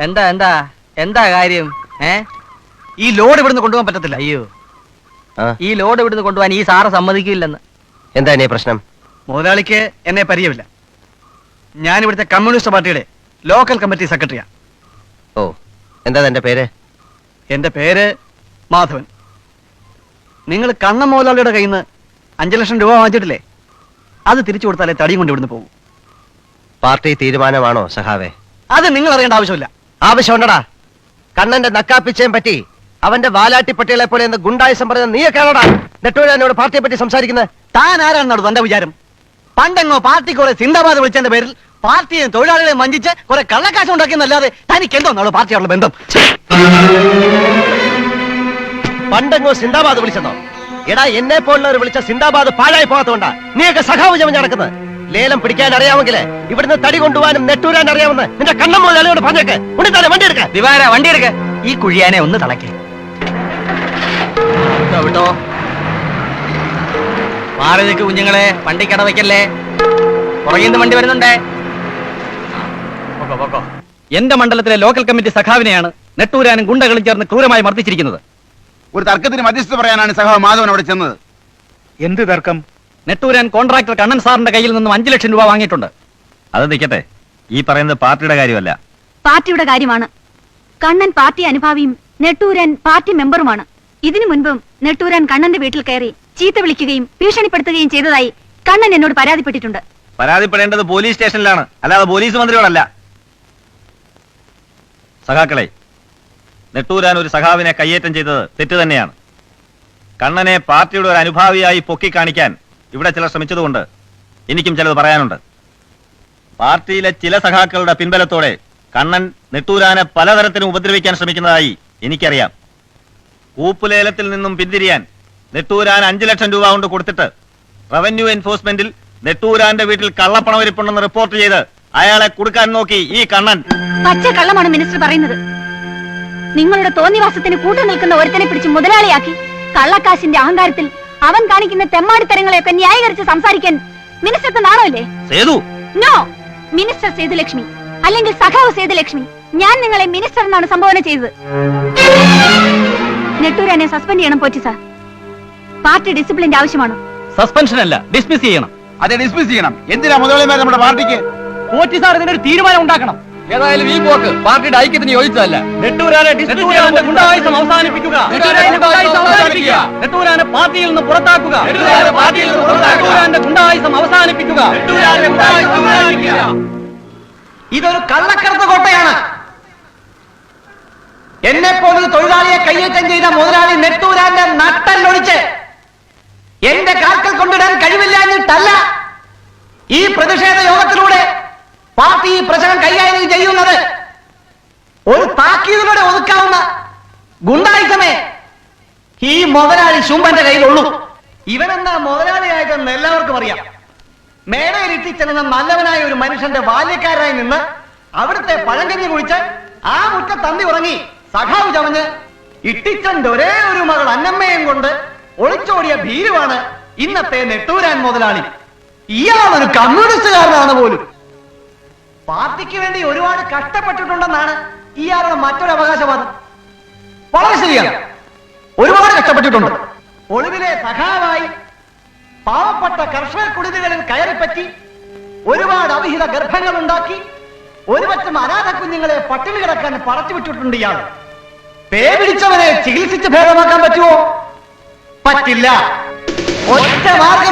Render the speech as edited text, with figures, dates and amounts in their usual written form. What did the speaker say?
എന്താ എന്താ എന്താ കാര്യം? ഈ ലോഡ് ഇവിടുന്ന് കൊണ്ടുപോകാൻ പറ്റത്തില്ല. അയ്യോ, ഈ ലോഡ് ഇവിടുന്ന് കൊണ്ടുപോകാൻ ഈ സാറ് സമ്മതിക്കില്ലെന്ന്. എന്താ എന്നെ പ്രശ്നം? മുതലാളിക്ക് എന്നെ പരിചയമില്ല. ഞാൻ ഇവിടുത്തെ കമ്മ്യൂണിസ്റ്റ് പാർട്ടിയുടെ ലോക്കൽ കമ്മിറ്റി സെക്രട്ടറിയാ. ഓ, എന്താ എന്റെ പേര്? എന്റെ പേര് മാധവൻ. നിങ്ങൾ കണ്ണൻ മുതലാളിയുടെ കയ്യിൽ നിന്ന് 5 ലക്ഷം രൂപ വാങ്ങിച്ചിട്ടില്ലേ? അത് തിരിച്ചു കൊടുത്താലേ തടിയും കൊണ്ട് ഇവിടുന്ന് പോകും. പാർട്ടി തീരുമാനമാണോ സഖാവേ? അത് നിങ്ങൾ അറിയേണ്ട ആവശ്യമില്ല. ആവശ്യമുണ്ടടാ. കണ്ണന്റെ നക്കാപ്പിച്ചയും പറ്റി അവന്റെ വാലാട്ടിപ്പട്ടികളെ പോലെ എന്ന് ഗുണ്ടായിസം പറഞ്ഞ നീയൊക്കെയാണോടാ നെട്ടൂരാനോട് പാർട്ടിയെ പറ്റി സംസാരിക്കുന്നത്? താൻ ആരാണെന്നാണ് തന്റെ വിചാരം? പണ്ടെങ്ങോ പാർട്ടി കുറെ സിന്ദാബാദ് വിളിച്ചതിന്റെ പേരിൽ പാർട്ടിയെ തൊഴിലാളികളെ വഞ്ചിച്ച് കുറെ കള്ളക്കാശം ഉണ്ടാക്കിയെന്നല്ലാതെ തനിക്ക് എന്തോന്നാണോ പാർട്ടിയോടുള്ള ബന്ധം? പണ്ടെങ്ങോ സിന്ദാബാദ് വിളിച്ചെന്നോ? എടാ, എന്നെ പോലുള്ളവർ വിളിച്ച സിന്ദാബാദ് പാഴായി പോകാത്തോണ്ടാ നീയൊക്കെ സഖാവ് ചമഞ്ഞ് നടക്കുന്നത്. ലേലം പിടിക്കാൻ അറിയാമെങ്കില് ഇവിടുന്ന് തടി കൊണ്ടുപോകാനും നെട്ടൂരാൻ അറിയാമെന്ന് നിന്റെ കണ്ണം മുതലാളിയോട് പറഞ്ഞേക്ക്. ഉണ്ണിത്താനെ വണ്ടി എടുക്ക. ദിവാര വണ്ടി എടുക്ക. ഈ കുഴിയാനെ ഒന്ന് തളയ്ക്കേ. വിട്ടോ മാറി നിൽക്ക് കുഞ്ഞുങ്ങളെ, വണ്ടിക്കട വയ്ക്കല്ലേ. പുറകിന്ന് വണ്ടി വരുന്നുണ്ടേ. എന്റെ മണ്ഡലത്തിലെ ലോക്കൽ കമ്മിറ്റി സഖാവിനെയാണ് നെട്ടൂരാനും ഗുണ്ടകളും ചേർന്ന് ക്രൂരമായി മർദ്ദിച്ചിരിക്കുന്നത്. ഒരു തർക്കത്തിന് മധ്യസ്ഥത പറയാനാണ് സഖാവ് മാധവൻ അവിടെ ചെന്നത്. എന്ത് തർക്കം? നെട്ടൂരാൻ കോൺട്രാക്ടർ കണ്ണൻ സാറിന്റെ കയ്യിൽ നിന്നും 5 ലക്ഷം രൂപ വാങ്ങിയിട്ടുണ്ട്. അത് നിൽക്കട്ടെ, ഈ പറയുന്നത് പാർട്ടിയുടെ കാര്യമല്ല. പാർട്ടിയുടെ കാര്യമാണ്. കണ്ണൻ പാർട്ടി അനുഭാവിയും നെട്ടൂരാൻ പാർട്ടി മെമ്പറുമാണ്. ഇതിനു മുൻപും നെട്ടൂരാൻ കണ്ണന്റെ വീട്ടിൽ കയറി ചീത്ത വിളിക്കുകയും ഭീഷണിപ്പെടുത്തുകയും ചെയ്തതായി കണ്ണൻ എന്നോട് പരാതിപ്പെട്ടിട്ടുണ്ട്. പരാതിപ്പെടേണ്ടത് പോലീസ് സ്റ്റേഷനിലാണ്, അല്ലാതെ പോലീസ് മന്ത്രിയോടല്ല. സഖാക്കളെ, നെട്ടൂരാൻ ഒരു സഖാവിനെ കയ്യേറ്റം ചെയ്തത് തെറ്റ് തന്നെയാണ്. കണ്ണനെ പാർട്ടിയുടെ ഒരു അനുഭാവിയായി പൊക്കി കാണിക്കാൻ ഇവിടെ ചിലർ ശ്രമിച്ചതുകൊണ്ട് എനിക്കും ചിലത് പറയാനുണ്ട്. പാർട്ടിയിലെ ചില സഖാക്കളുടെ പിൻബലത്തോടെ കണ്ണൻ നെട്ടൂരാനെ പലതരത്തിലും ഉപദ്രവിക്കാൻ ശ്രമിക്കുന്നതായി എനിക്കറിയാം. കൂപ്പുലേലത്തിൽ നിന്നും പിന്തിരിയാൻ നെട്ടൂരാൻ 5 ലക്ഷം രൂപ കൊണ്ട് കൊടുത്തിട്ട് റവന്യൂ എൻഫോഴ്സ്മെന്റിൽ നെട്ടൂരാന്റെ വീട്ടിൽ കള്ളപ്പണമിരിപ്പുണ്ടെന്ന് റിപ്പോർട്ട് ചെയ്ത് അയാളെ കൊടുക്കാൻ നോക്കി ഈ കണ്ണൻ. പച്ച കള്ളമാണ് മിനിസ്റ്റർ പറയുന്നത്. നിങ്ങളുടെ തോന്നിവാസത്തിന് കൂട്ടു നിൽക്കുന്ന ഒരുത്തനെ പിടിച്ച് മുതലാളിയാക്കി കള്ളക്കാശിന്റെ അഹങ്കാരത്തിൽ അവൻ കാണിക്കുന്ന തെമ്മാടിത്തരങ്ങളെയൊക്കെ ന്യായീകരിച്ച് സംസാരിക്കാൻ മിനിസ്റ്റർക്ക് നാണമില്ലേ? നോ, മിനിസ്റ്റർ സേതുലക്ഷ്മി അല്ലെങ്കിൽ സഖാവ് സേതുലക്ഷ്മി. ഞാൻ നിങ്ങളെ മിനിസ്റ്റർ എന്നാണ് സംബോധന ചെയ്തത്. നെട്ടൂരാനെ സസ്പെൻഡ് ചെയ്യണം പോറ്റി സാർ. പാർട്ടി ഡിസിപ്ലിന്റെ ആവശ്യമാണ്. സസ്പെൻഷൻ അല്ല, ഡിസ്മിസ് ചെയ്യണം. അതെ, ഡിസ്മിസ് ചെയ്യണം. എന്തിനാ മുതലാളിമാർ നമ്മുടെ പാർട്ടിക്ക്? പോറ്റി സാർ ഇതിനൊരു തീരുമാനം ഉണ്ടാക്കണം. ഏതായാലും ഈ പോക്ക് പാർട്ടിയുടെ ഐക്യത്തിന് യോജിച്ചതല്ല. നെട്ടൂരാനെ ഗുണ്ടായുസം അവസാനിപ്പിക്കുക. നെട്ടൂരാനെ പാർട്ടിയിൽ നിന്ന് പുറത്താക്കുക. നെട്ടൂരാന്റെ ഗുണ്ടായുസം അവസാനിപ്പിക്കുക. ഇതൊരു കള്ളക്കടത്ത് കോട്ടയാണ്. എന്നെ പോലൊരു തൊഴിലാളിയെ കയ്യേറ്റം ചെയ്ത മുതലാളി നെട്ടൂരാന്റെ നട്ടല്ലൊടിച്ച് എന്റെ കാൽക്കൽ കൊണ്ടിടാൻ കഴിവില്ലാഞ്ഞിട്ടല്ല ഈ പ്രതിഷേധ യോഗത്തിലൂടെ പാർട്ടി ഈ പ്രശ്നം കൈകാര്യം ചെയ്യുന്നത്. ഒരു താക്കീതിലൂടെ ഒതുക്കാവുന്ന ഗുണ്ടായുസമേ ഈ മുതലാളി ശുംഭന്റെ കയ്യിലുള്ളൂ. ഇവനെന്താ മുതലാളിയായിട്ടെന്ന് എല്ലാവർക്കും അറിയാം. മേടയിൽ ഇട്ടിച്ചെന്ന നല്ലവനായ ഒരു മനുഷ്യന്റെ ബാല്യക്കാരായി നിന്ന് അവിടുത്തെ പഴങ്കഞ്ഞി കുഴിച്ച് ആ മുറ്റ തന്തി ഉറങ്ങി സഖാവ് ചമഞ്ഞ് ഇട്ടിച്ചന്റെ ഒരേ ഒരു മകൾ അന്നമ്മയും കൊണ്ട് ഒളിച്ചോടിയ ഭീരുവാണ് ഇന്നത്തെ നെട്ടൂരാൻ മുതലാളി. ഇയാളൊരു കമ്മ്യൂണിസ്റ്റുകാരനാണ് പോലും. പാർട്ടിക്ക് വേണ്ടി ഒരുപാട് കഷ്ടപ്പെട്ടിട്ടുണ്ടെന്നാണ് ഇയാളുടെ മറ്റൊരു അവകാശവാദം. വളരെ ശരിയാണ്, ഒരുപാട് കഷ്ടപ്പെട്ടിട്ടുണ്ട്. ഒളിവിലെ സഖാവായി പാവപ്പെട്ട കർഷക കുടിലുകളിൽ കയറിപ്പറ്റി ഒരുപാട് അവിഹിത ഗർഭങ്ങൾ ഉണ്ടാക്കി ഒരുപറ്റം അനാഥ കുഞ്ഞുങ്ങളെ പട്ടിണി കിടക്കാൻ പടച്ചുവിട്ടിട്ടുണ്ട് ഇയാൾ. പേ പിടിച്ചവരെ ചികിത്സിച്ച് ഭേദമാക്കാൻ പറ്റുമോ? പറ്റില്ല. ഒറ്റ മാർഗം